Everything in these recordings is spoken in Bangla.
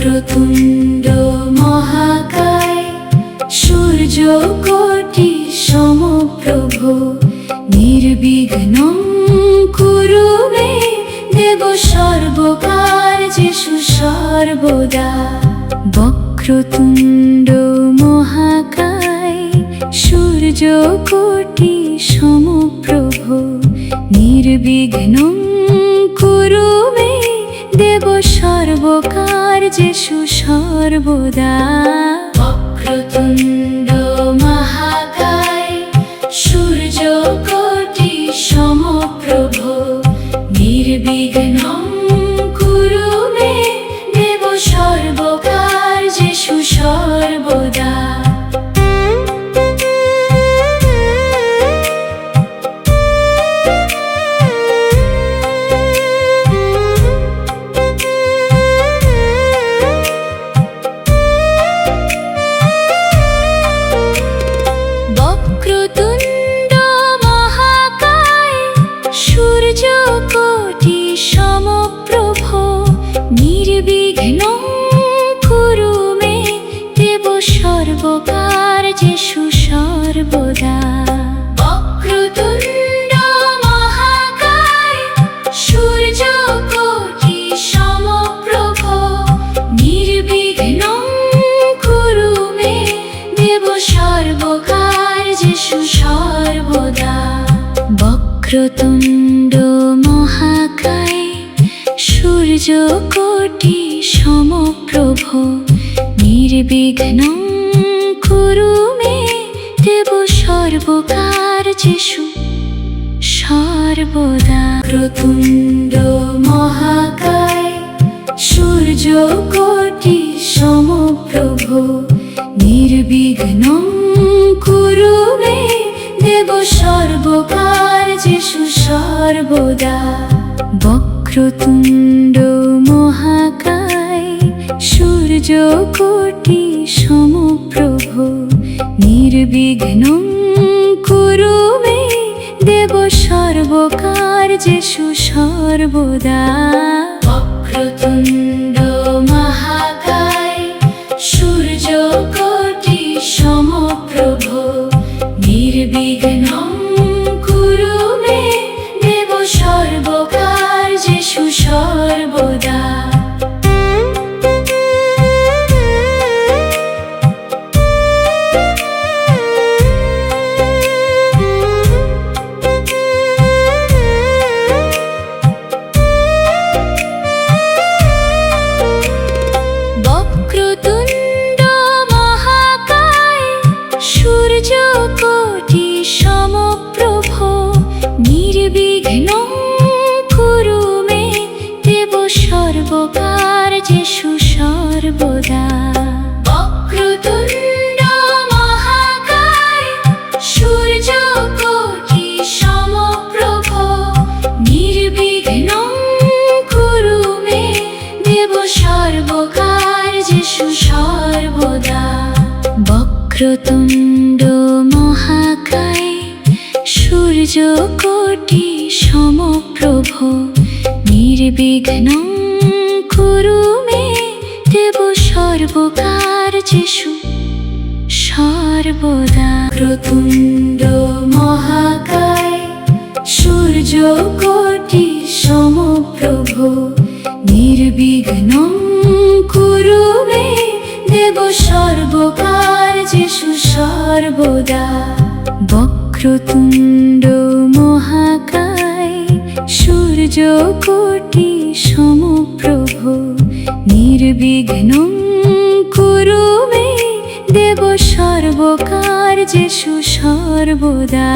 বক্রতুণ্ড মহাকায় সূর্যকোটি সমপ্রভ নির্বিঘ্নং কুরু মে দেব সর্বকার্যেষু সর্বদা। বক্রতুণ্ড মহাকায় সূর্যকোটি সমপ্রভ নির্বিঘ্নং কুরু মে দেব সর্বকার্যেষু সর্বদা। বক্রতুণ্ড মহাকায় সূর্যকোটি সমপ্রভ নির্বিঘ্নং কুরু মে দেব সর্বকার্যেষু সর্বদা। বক্রতুণ্ড মহাকায় সূর্যকোটি সমপ্রভ নির্বিঘ্নং কুরু মে দেব সর্বকার্যেষু সর্বদা। বক্রতুণ্ড মহাকায় সূর্যকোটি সমপ্রভ নির্বিঘ্নং কুরু মে দেব সর্বকার্যেষু সর্বদা। বক্রতুণ্ড মহাকায় সূর্যকোটি সমপ্রভ নির্বিঘ্নং কুরু মে দেব সর্বকার্যেষু সর্বদা। বক্রতুণ্ড মহাকায় সূর্যকোটি সমপ্রভ নির্বিঘ্নং কুরু মে দেব সর্বকার্যেষু সর্বদা। বক্রতুণ্ড মহাকায় সূর্যকোটি সমপ্রভ নির্বিঘ্নং কুরু মে দেব সর্বকার্যেষু সর্বদা। বক্রতুণ্ড মহাকায় সূর্যকোটি সমপ্রভ নির্বিঘ্নং কুরু মে দেব সর্বকার্যেষু সর্বদা। বক্রতুণ্ড মহাকায় সূর্যকোটি সমপ্রভ নির্বিঘ্নং কুরু মে দেব সর্বকার্যেষু সর্বদা। বক্রতুণ্ড মহাকায় সূর্যকোটি সমপ্রভ নির্বিঘ্নং কুরু মে দেব সর্বকার্যেষু সর্বদা। বক্রতুণ্ড মহাকায় সূর্যকোটি সমপ্রভ নির্বিঘ্নং কুরু মে দেব সর্বকার্যেষু সর্বদা। বক্রতুণ্ড মহাকায় সূর্যকোটি সমপ্রভ নির্বিঘ্নং কুরু মে দেব সর্বকার্যেষু সর্বদা। বক্রতুণ্ড মহাকায় সূর্যকোটি সমপ্রভ নির্বিঘ্নং কুরু মে দেব সর্বকার্যেষু সর্বদা।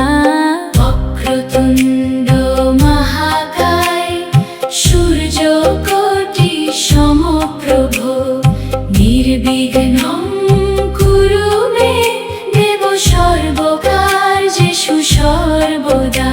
বক্রতুণ্ড মহাকায় সূর্যকোটি সমপ্রভ নির্বিঘ্নং কুরু মে দেব সর্বকার্যেষু সর্বদা।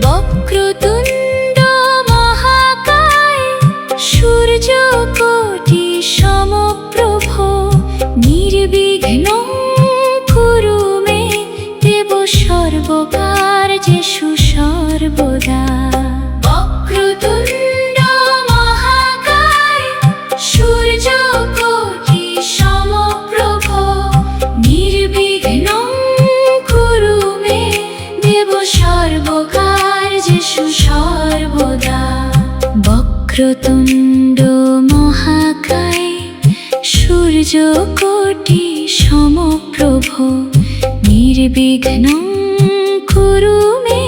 বক্রতুণ্ড মহাকায় সূর্য বক্রতুণ্ড মহাকায় সূর্যকোটি সমপ্রভ নির্বিঘ্নং কুরু মে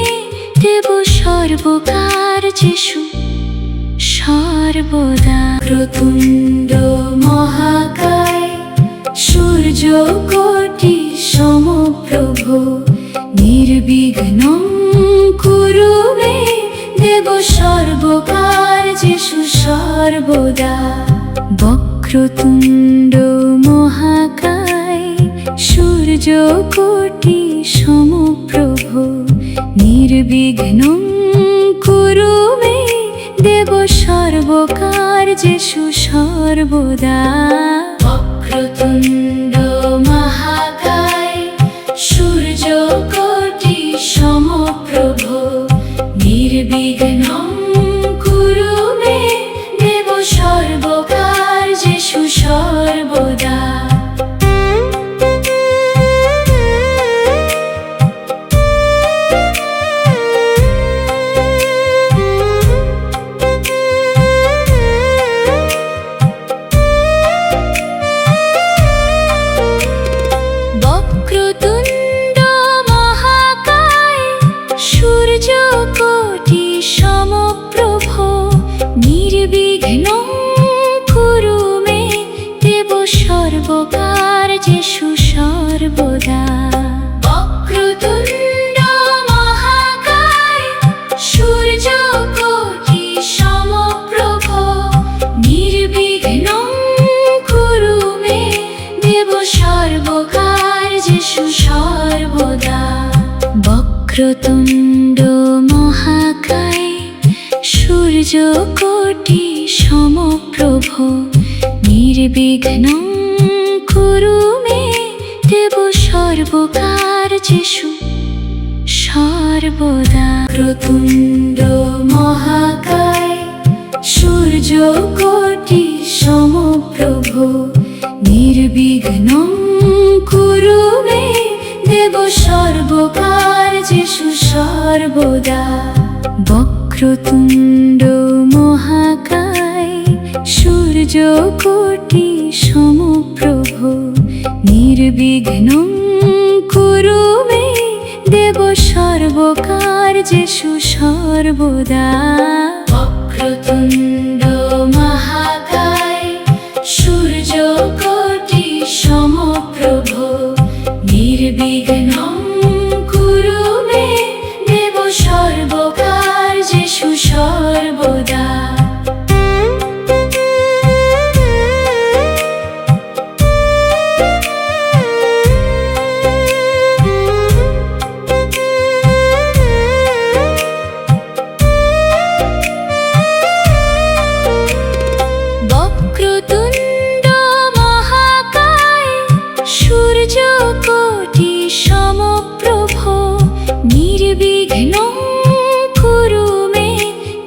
দেব সর্বকার্যেষু সর্বদা। বক্রতুণ্ড মহাকায় সূর্যকোটি সমপ্রভ নির্বিঘ্নং কুরু মে দেব সর্বকার্যেষু সর্বদা। বক্রতুণ্ড মহাকায় সূর্যকোটি সমপ্রভ নির্বিঘ্নং কুরু মে দেব সর্বকার্যেষু সর্বদা। বক্রতুণ্ড মহাকায় সূর্যকোটি সমপ্রভ নির্বিঘ্নং কুরু মে দেব সর্বকার্যেষু সর্বদা। বক্রতুণ্ড মহাকায় সূর্যকোটি সমপ্রভ নির্বিঘ্নং কুরু মে দেব সর্বকার্যেষু সর্বদা। বক্রতুণ্ড মহাকায় সূর্যকোটি সমপ্রভ নির্বিঘ্নং কুরু মে দেব সর্বকার্যেষু সর্বদা। বক্রতুণ্ড মহাকায় সূর্যকোটি সমপ্রভ নির্বিঘ্নং কুরু মে দেব সর্বকার্যেষু সর্বদা। বক্রতুণ্ড মহাকায় সূর্যকোটি সমপ্রভ নির্বিঘ্নং কুরু মে দেব সর্বকার্যেষু সর্বদা। বক্রতুণ্ড মহাকায় সূর্যকোটি সমপ্রভ নির্বিঘ্নং কুরু মে দেব সর্বকার্যেষু সর্বদা। বক্রতুণ্ড মহাকায় সূর্যকোটি সমপ্রভ নির্বিঘ্নং কুরু মে দেব সর্বকার্যেষু সর্বদা। বক্রতুণ্ড মহাকায় সূর্যকোটি সমপ্রভ নির্বিঘ্নং কুরু মে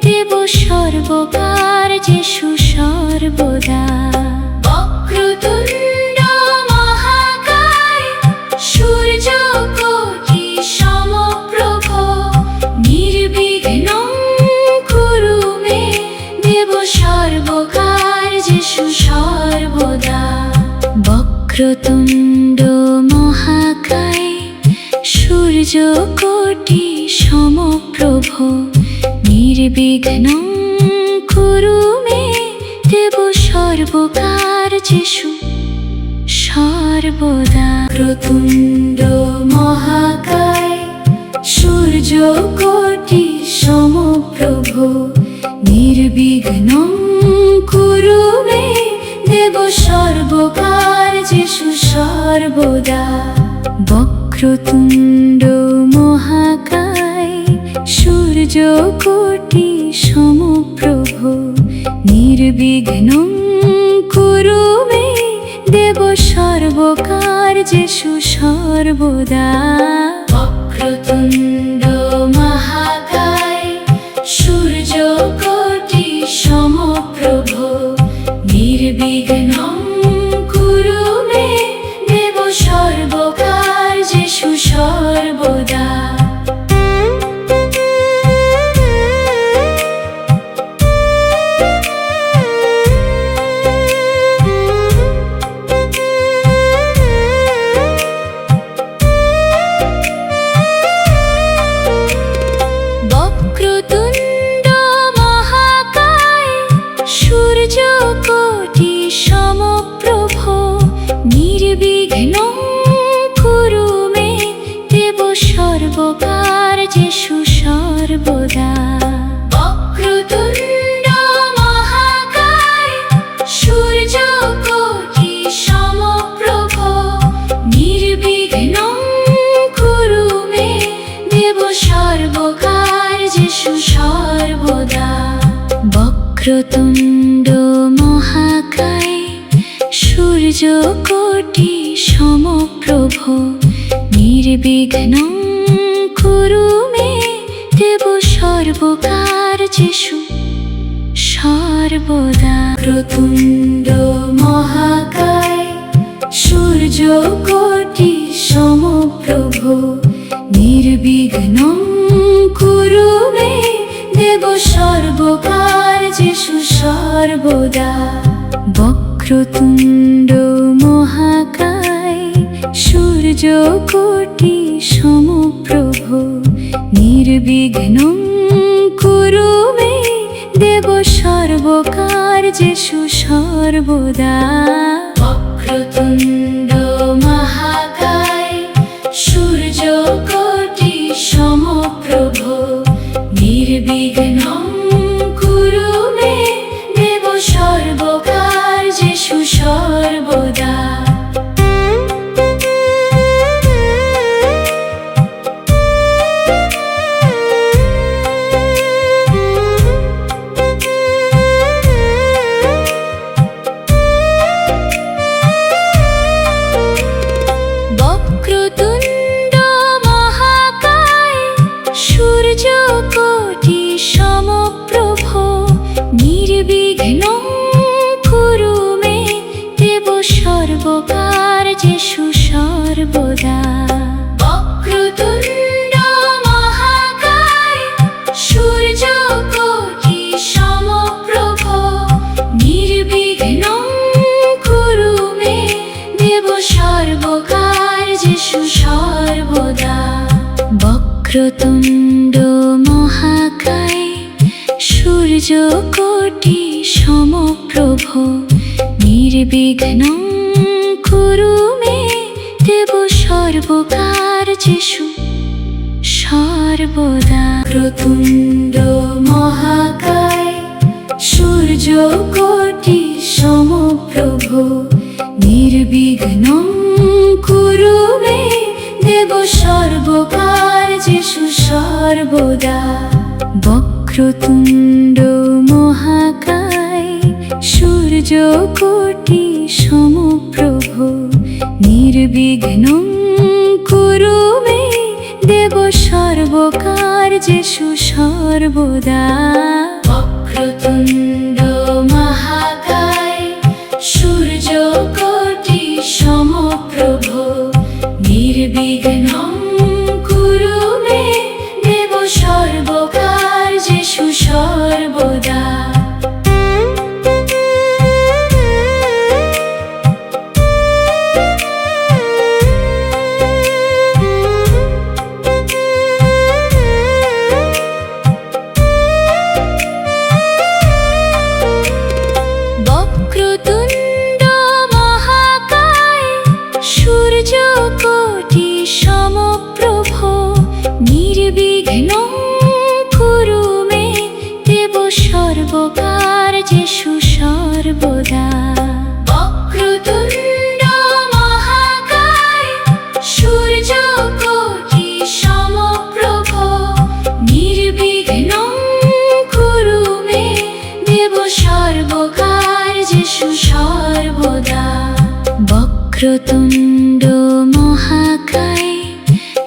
দেব সর্বকার্যেষু সর্বদা। বক্রতুণ্ড মহাকায় সূর্যকোটি সমপ্রভ নির্বিঘ্নং কুরু মে দেব সর্বকার্যেষু সর্বদা। বক্রতুণ্ড মহাকায় সূর্যকোটি সমপ্রভ নির্বিঘ্নং কুরু মে দেব সর্বকার্যেষু সর্বদা। বক্রতুণ্ড মহাকায় সূর্যকোটি সমপ্রভ নির্বিঘ্নং কুরু মে দেব সর্বকার্যেষু সর্বদা। বক্রতুণ্ড মহাকায় সূর্যকোটি সমপ্রভ নির্বিঘ্নং কুরু মে দেব সর্বকার্যেষু সর্বদা। বক্রতুণ্ড মহাকায় সূর্যকোটি সমপ্রভ নির্বিঘ্নং কুরু মে দেব সর্বকার্যেষু সর্বদা। বক্রতুণ্ড মহাকায় সূর্যকোটি সমপ্রভ নির্বিঘ্নং কুরু মে দেব সর্বকার্যেষু সর্বদা। বক্রতুণ্ড মহাকায় সূর্যকোটি সমপ্রভ নির্বিঘ্নং কুরু মে দেব সর্বকার্যেষু সর্বদা। বক্রতুণ্ড মহাকায় সূর্যকোটি সমপ্রভ নির্বিঘ্নং কুরু মে দেব সর্বকার্যেষু সর্বদা। বক্রতুণ্ড মহাকায় সূর্যকোটি সমপ্রভ নির্বিঘ্নং কুরু মে দেব সর্বকার্যেষু সর্বদা। বক্রতুণ্ড মহাকায় সূর্যকোটি সমপ্রভ নির্বিঘ্নং কুরু মে দেব সর্বকার্যেষু সর্বদা। বক্রতুণ্ড মহাকায় সূর্যকোটি সমপ্রভ নির্বিঘ্নং কুরু মে দেব সর্বকার্যেষু সর্বদা। বক্রতুণ্ড মহাকায় সূর্যকোটি সমপ্রভ নির্বিঘ্নং কুরু মে দেব সর্বকার্যেষু সর্বদা। বক্রতুণ্ড মহাকায় সূর্যকোটি সমপ্রভ নির্বিঘ্নং কুরু মে দেব সর্বকার্যেষু সর্বদা। বক্রতুণ্ড মহাকায় সূর্যকোটি সমপ্রভ নির্বিঘ্নং কুরু মে দেব সর্বকার্যেষু সর্বদা। বক্রতুণ্ড মহাকায় সূর্যকোটি সমপ্রভ নির্বিঘ্নং কুরু মে দেব সর্বকার্যেষু সর্বদা। বক্রতুণ্ড মহাকায় সূর্যকোটি সমপ্রভ নির্বিঘ্নং কুরু মে দেব সর্বকার্যেষু সর্বদা। বক্রতুণ্ড মহাকায় সূর্যকোটি সমপ্রভ নির্বিঘ্নং কুরু মে দেব সর্বকার্যেষু সর্বদা। বক্রতুণ্ড মহাকায়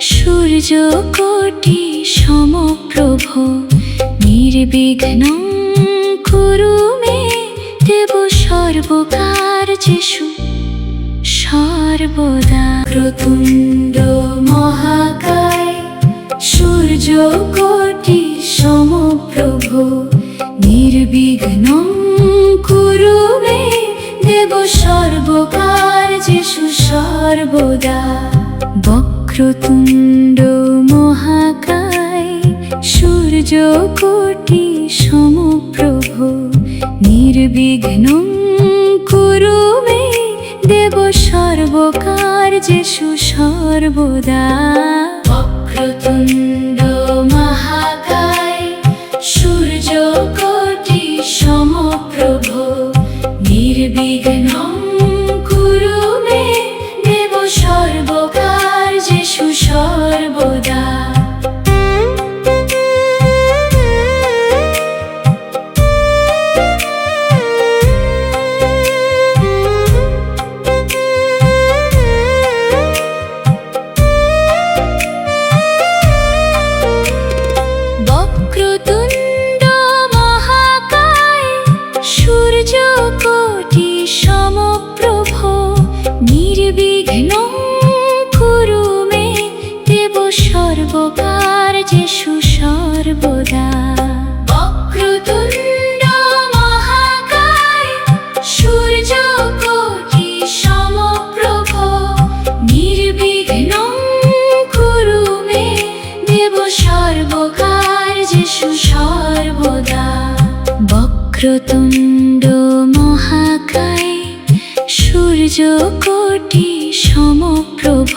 সূর্যকোটি সমপ্রভ নির্বিঘ্নং কুরু মে দেব সর্বকার্যেষু সর্বদা। বক্রতুণ্ড মহাকায় সূর্যকোটি সমপ্রভ নির্বিঘ্নং কুরু মে দেব সর্বকার্যেষু সর্বদা। বক্রতুণ্ড মহাকায় সূর্যকোটি সমপ্রভ নির্বিঘ্নং কুরু মে দেব সর্বকার্যেষু সর্বদা। বক্রতুণ্ড মহাকায় সূর্যকোটি সমপ্রভ নির্বিঘ্নং কুরু মে দেব সর্বকার্যেষু সর্বদা। বক্রতুণ্ড মহাকায় সূর্যকোটি সমপ্রভ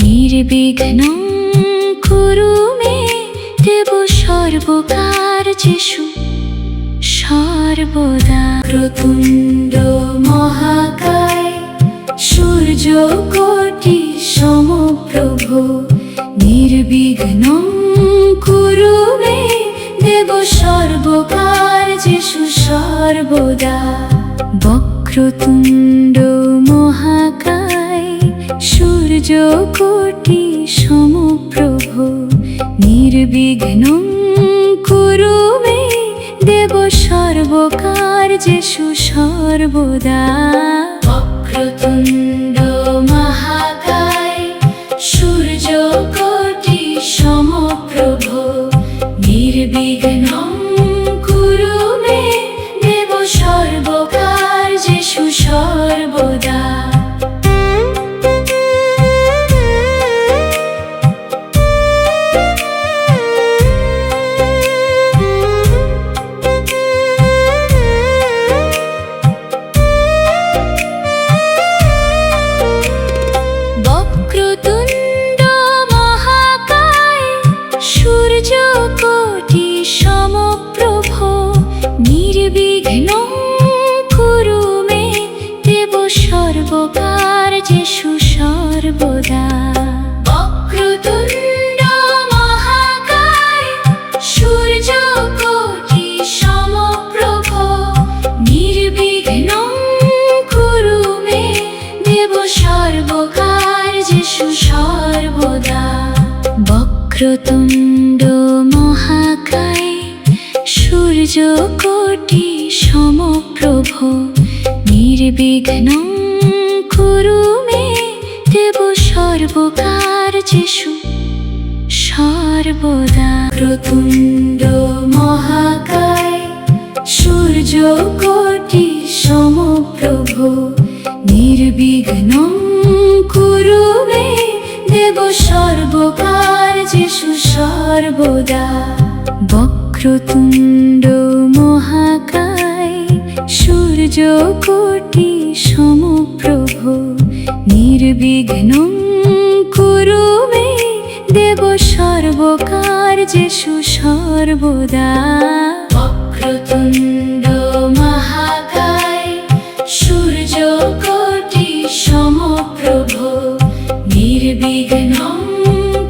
নির্বিঘ্নং কুরু মে দেব সর্বকার্যেষু সর্বদা। বক্রতুণ্ড মহাকায় সূর্যকোটি সমপ্রভ নির্বিঘ্নং কুরু মে দেব সর্বকার্যেষু সর্বদা। বক্রতুণ্ড মহাকায় সূর্যকোটি সমপ্রভ নির্বিঘ্নং কুরু মে দেব সর্বকার্যেষু সর্বদা। বক্রতুণ্ড মহাকায় সূর্যকোটি সমপ্রভ নির্বিঘ্নং কুরু মে দেব সর্বকার্যেষু সর্বদা। বক্রতুণ্ড মহাকায় সূর্যকোটি সমপ্রভ নির্বিঘ্নং কুরু মে দেব সর্বকার্যেষু সর্বদা। বক্রতুণ্ড মহাকায় সূর্যকোটি সমপ্রভ নির্বিঘ্নং কুরু মে দেব সর্বকার্যেষু সর্বদা। বক্রতুণ্ড মহাকায় সূর্যকোটি সমপ্রভ নির্বিঘ্নং কুরু মে দেব সর্বকার্যেষু সর্বদা। বক্রতুণ্ড মহাকায় সূর্যকোটি সমপ্রভ নির্বিঘ্নং কুরু মে দেব সর্বকার্যেষু সর্বদা। বক্রতুণ্ড মহাকায় সূর্যকোটি সমপ্রভ নির্বিঘ্নং কুরু মে দেব সর্বকার্যেষু সর্বদা। বক্রতুণ্ড মহাকায় সূর্যকোটি সমপ্রভ নির্বিঘ্নং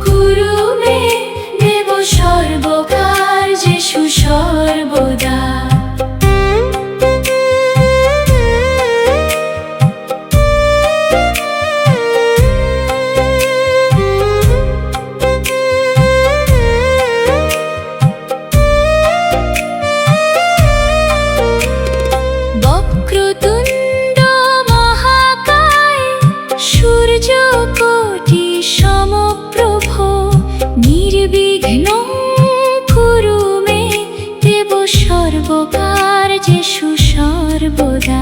কুরু মে দেব সর্বকার্যেষু সর্বদা। বক্রতুণ্ড মহাকায় সূর্যকোটি সমপ্রভ নির্বিঘ্নং কুরু মে দেব সর্বকার্যেষু সর্বদা।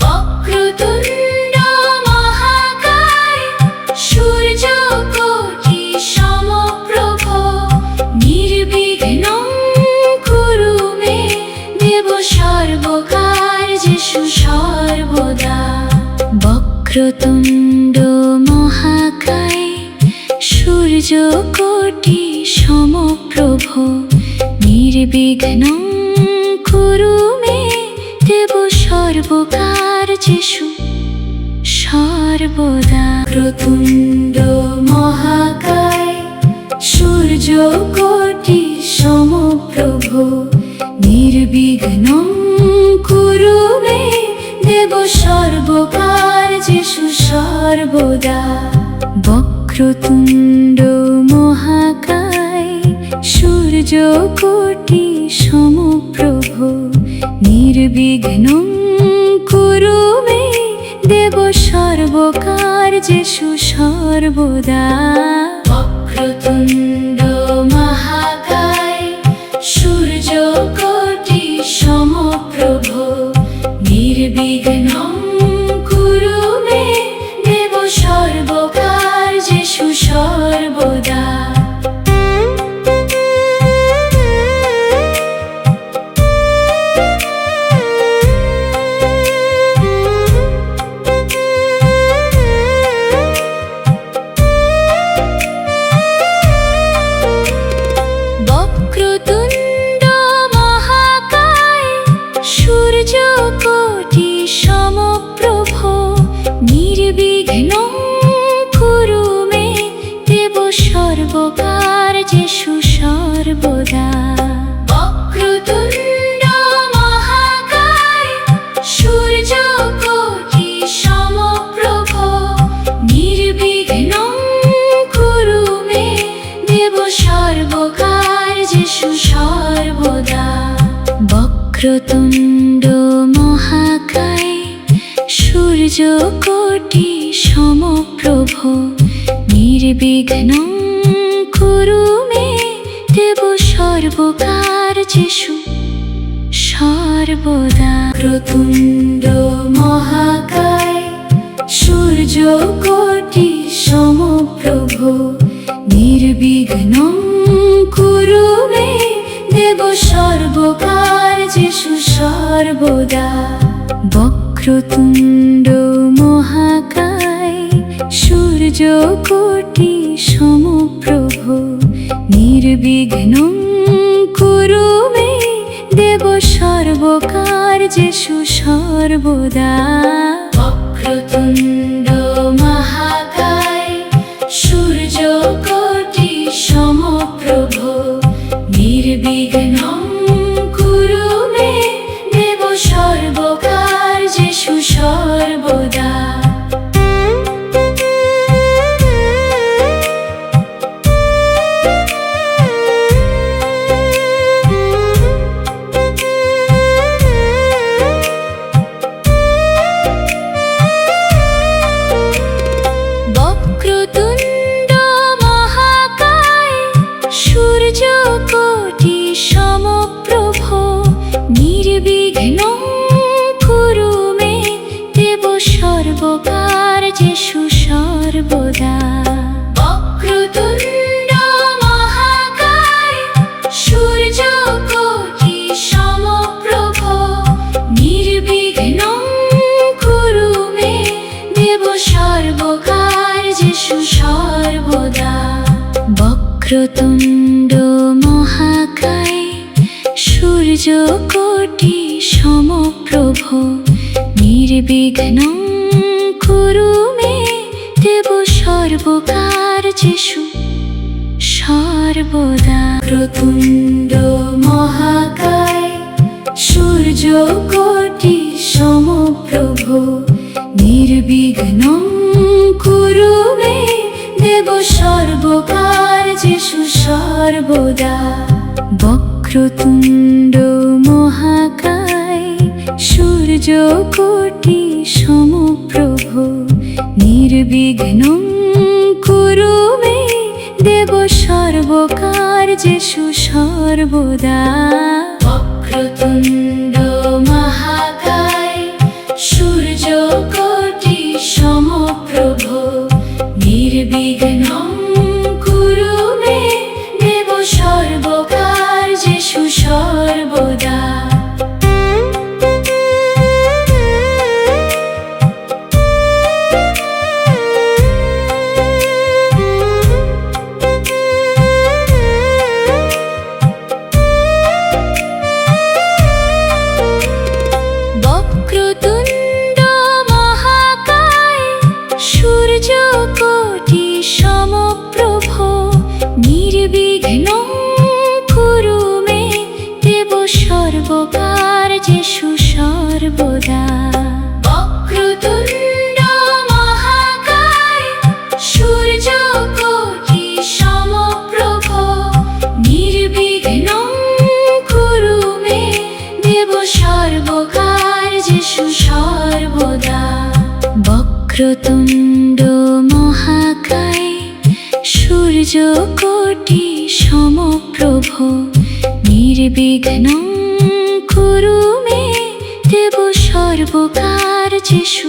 বক্রতুণ্ড মহাকায় সূর্যকোটি সমপ্রভ নির্বিঘ্নং কুরু মে দেব সর্বকার্যেষু সর্বদা। বক্রতুণ্ড মহাকায় সূর্যকোটি সমপ্রভ নির্বিঘ্নং কুরু মে দেব সর্বকার্যেষু সর্বদা। বক্রতুণ্ড মহাকায় সূর্যকোটি সমপ্রভ নির্বিঘ্নং কুরু মে দেব সর্বকার্যেষু সর্বদা। বক্রতুণ্ড মহাকায় সূর্যকোটি সমপ্রভ নির্বিঘ্নং কুরু মে দেব সর্বকার্যেষু সর্বদা। বক্রতুণ্ড মহাকায় সূর্যকোটি সমপ্রভ নির্বিঘ্নং কুরু মে দেব সর্বকার্যেষু সর্বদা। বক্রতুণ্ড মহাকায় সূর্যকোটি সমপ্রভ নির্বিঘ্নং কুরু মে দেব সর্বকার্যেষু সর্বদা। বক্রতুণ্ড মহাকায় সূর্যকোটি সমপ্রভ নির্বিঘ্নং কুরু মে দেব সর্বকার্যেষু সর্বদা। বক্রতুণ্ড মহাকায় সূর্যকোটি সমপ্রভ নির্বিঘ্নং কুরু মে দেব সর্বকার্যেষু সর্বদা। বক্রতুণ্ড মহাকায় সূর্যকোটি সমপ্রভ নির্বিঘ্নং কুরু মে দেব সর্বকার্যেষু সর্বদা। বক্রতুণ্ড মহাকায় সূর্যকোটি সমপ্রভ নির্বিঘ্নং কুরু মে দেব সর্বকার্যেষু সর্বদা। বক্রতুণ্ড মহাকায় সূর্যকোটি সমপ্রভ নির্বিঘ্নং কুরু মে দেব সর্বকার্যেষু সর্বদা। বক্রতুণ্ড মহাকায় সূর্যকোটি সমপ্রভ নির্বিঘ্নং কুরু মে দেব সর্বকার্যেষু সর্বদা। বক্রতুণ্ড মহাকায় সূর্যকোটি সমপ্রভ নির্বিঘ্নং কুরু মে দেব সর্বকার্যেষু সর্বদা। বক্রতুণ্ড মহাকায় সূর্যকোটি সমপ্রভ নির্বিঘ্নং কুরু মে দেব সর্বকার্যেষু সর্বদা। বক্রতুণ্ড মহাকায় সূর্যকোটি সমপ্রভ নির্বিঘ্নং কুরু মে দেব সর্বকার্যেষু সর্বদা। বক্রতুণ্ড মহাকায় সূর্যকোটি সমপ্রভ নির্বিঘ্নং কুরু মে দেব সর্বকার্যেষু সর্বদা। বক্রতুণ্ড মহাকায় সূর্যকোটি সমপ্রভ নির্বিঘ্নং কুরু মে দেব সর্বকার্যেষু সর্বদা। বক্রতুণ্ড মহাকায় সূর্যকোটি সমপ্রভ নির্বিঘ্নং কুরু মে দেব সর্বকার্যেষু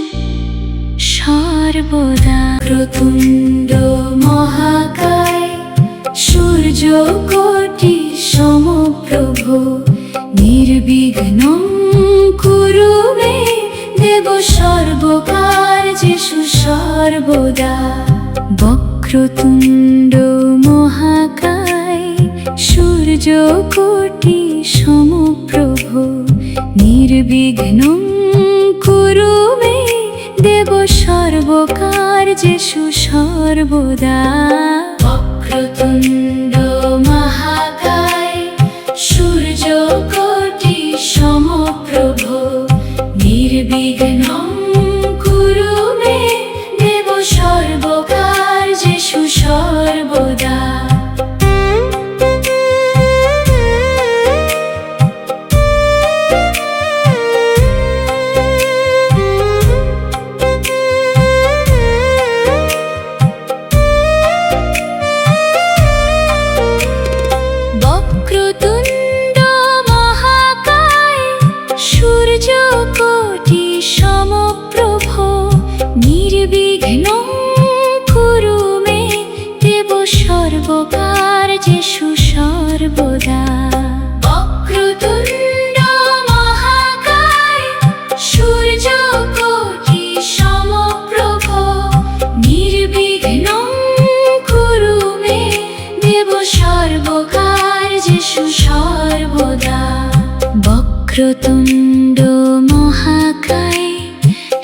সর্বদা। বক্রতুণ্ড মহাকায় সূর্যকোটি সমপ্রভ নির্বিঘ্নং কুরু মে দেব সর্বকার্যেষু সর্বদা। বক্রতুণ্ড মহাকায় সূর্যকোটি সমপ্রভ নির্বিঘ্নং কুরু মে দেব সর্বকার্যেষু সর্বদা। বক্রতুণ্ড মহাকায় সূর্যকোটি সমপ্রভ নির্বিঘ্নং কুরু মে দেব সর্বকার্যেষু সর্বদা। বক্রতুণ্ড মহাকায়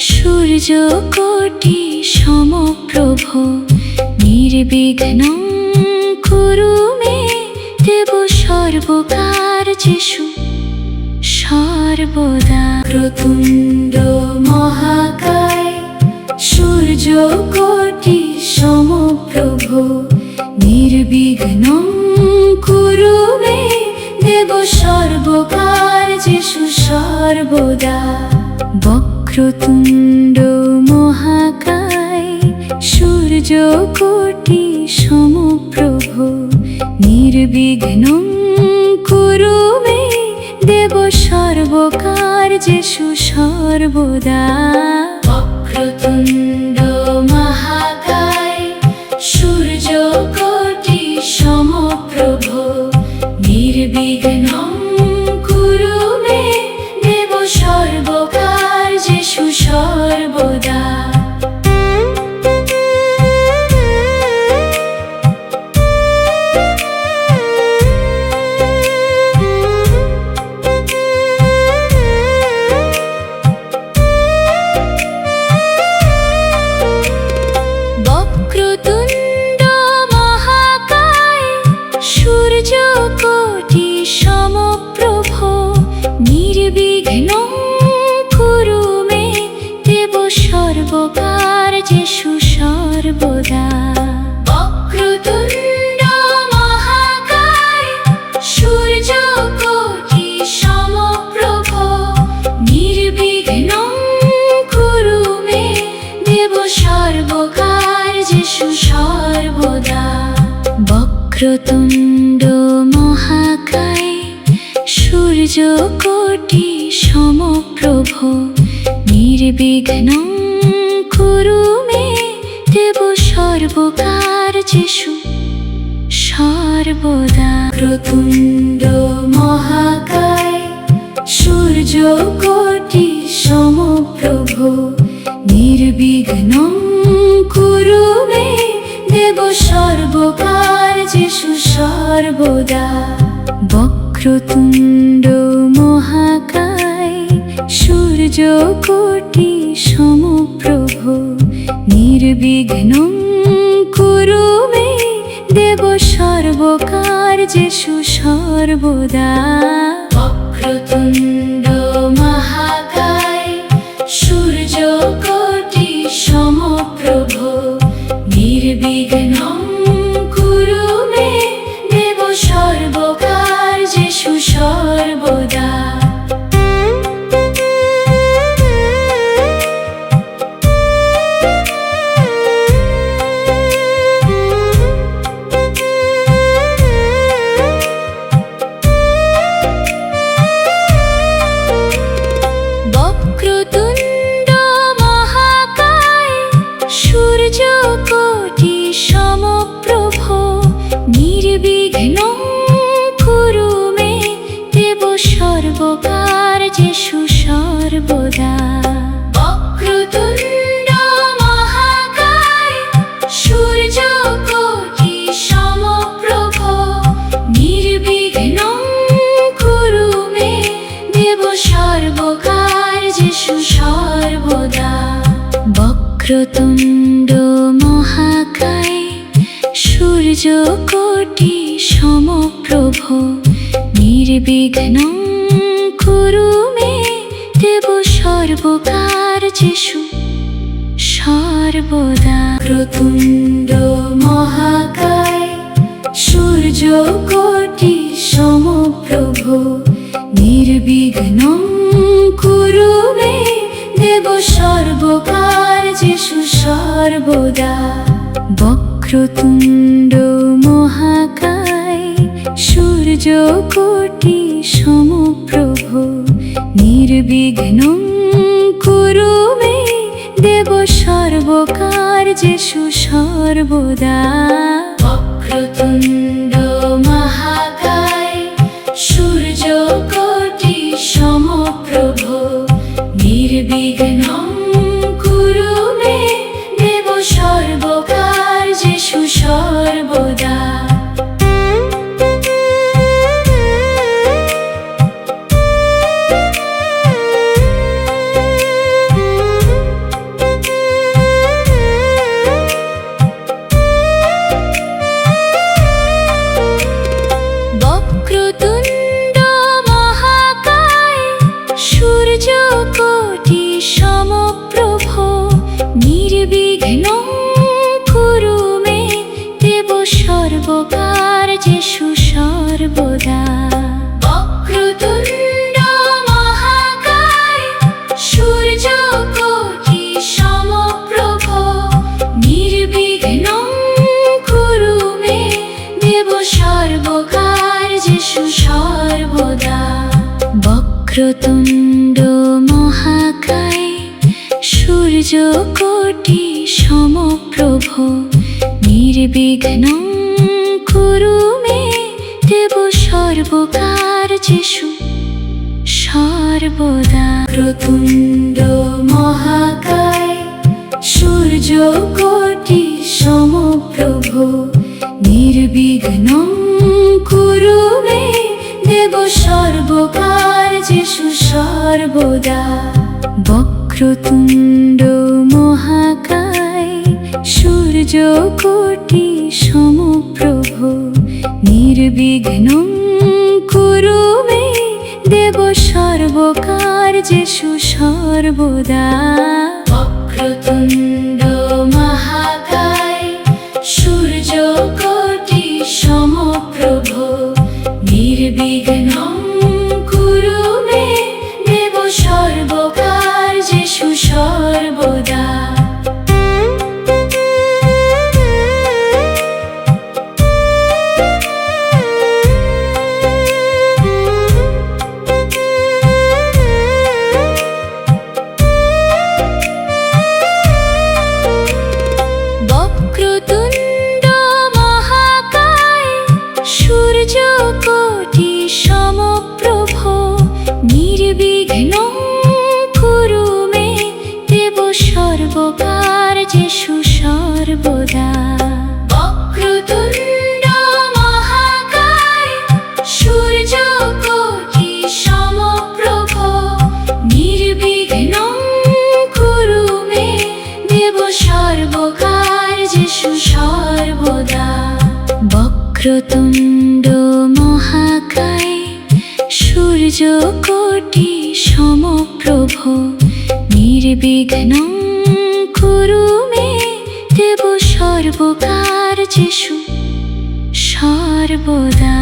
সূর্যকোটি সমপ্রভ নির্বিঘ্নং কুরু মে দেব সর্বকার্যেষু সর্বদা। বক্রতুণ্ড মহাকায় সূর্যকোটি সমপ্রভ নির্বিঘ্নং কুরু মে দেব সর্বকার্যেষু সর্বদা। বক্রতুণ্ড মহাকায় সূর্যকোটি সমপ্রভ নির্বিঘ্নং কুরু মে দেব সর্বকার্যেষু সর্বদা। বক্রতুণ্ড মহাকায় সূর্যকোটি সমপ্রভ নির্বিঘ্নং কুরু মে দেব সর্বকার্যেষু সর্বদা। বক্রতুণ্ড মহাকায় সূর্যকোটি সমপ্রভ নির্বিঘ্নং কুরু মে দেব সর্বকার্যেষু সর্বদা। বক্রতুণ্ড মহাকায় সূর্যকোটি সমপ্রভ নির্বিঘ্নং কুরু মে দেব সর্বকার্যেষু সর্বদা। বক্রতুণ্ড মহাকায় সূর্যকোটি সমপ্রভ নির্বিঘ্নং কুরু মে দেব সর্বকার্যেষু সর্বদা। বক্রতুণ্ড মহাকায় সূর্যকোটি সমপ্রভ নির্বিঘ্নং কুরু মে দেব সর্বকার্যেষু সর্বদা। বক্রতুণ্ড মহাকায় সূর্যকোটি সমপ্রভ নির্বিঘ্নং কুরু মে দেব সর্বকার্যেষু সর্বদা। বক্রতুণ্ড মহাকায় সূর্যকোটি সমপ্রভ নির্বিঘ্নং কুরু মে দেব সর্বকার্যেষু সর্বদা। বক্রতুণ্ড মহাকায় সূর্যকোটি সমপ্রভ নির্বিঘ্নং কুরু মে দেব সর্বকার্যেষু সর্বদা। বক্রতুণ্ড মহাকায় সূর্যকোটি সমপ্রভ নির্বিঘ্নং কুরু মে দেব সর্বকার্যেষু সর্বদা। বক্রতুণ্ড মহাকায় সূর্যকোটি সমপ্রভ নির্বিঘ্নং কুরু মে দেব সর্বকার্যেষু সর্বদা। বক্রতুণ্ড মহাকায় সূর্যকোটি সমপ্রভ নির্বিঘ্নং কুরু মে দেব সর্বকার্যেষু সর্বদা। বক্রতুণ্ড মহাকায় সূর্যকোটি সমপ্রভ নির্বিঘ্নং কুরু মে দেব সর্বকার্যেষু সর্বদা। বক্রতুণ্ড মহাকায় সূর্যকোটি সমপ্রভ নির্বিঘ্নং কুরু মে দেব সর্বকার্যেষু সর্বদা। সূর্যকোটি সমপ্রভ নির্বিঘ্নং কুরু মে দেব সর্বকার্যেষু সর্বদা। বক্রতুণ্ড মহাকায় সূর্যকোটি সমপ্রভ নির্বিঘ্নং কুরু মে দেব সর্বকার্যেষু সর্বদা। বক্রতুণ্ড মহাকায় সূর্যকোটি সমপ্রভ নির্বিঘ্নং কুরু মে দেব সর্বকার্যেষু সর্বদা। বক্রতুণ্ড মহাকায় সূর্যকোটি সমপ্রভ নির্বিঘ্নং কুরু মে দেব সর্বকার্যেষু সর্বদা। বক্রতুণ্ড মহাকায় সূর্যকোটি সমপ্রভ নির্বিঘ্নং কুরু মে দেব সর্বকার্যেষু সর্বদা। বক্রতুণ্ড মহাকায় সূর্যকোটি সমপ্রভ নির্বিঘ্নং কুরু মে দেব সর্বকার্যেষু সর্বদা। বক্রতুণ্ড মহাকায় সূর্যকোটি সমপ্রভ নির্বিঘ্নং কুরু মে দেব সর্বকার্যেষু সর্বদা।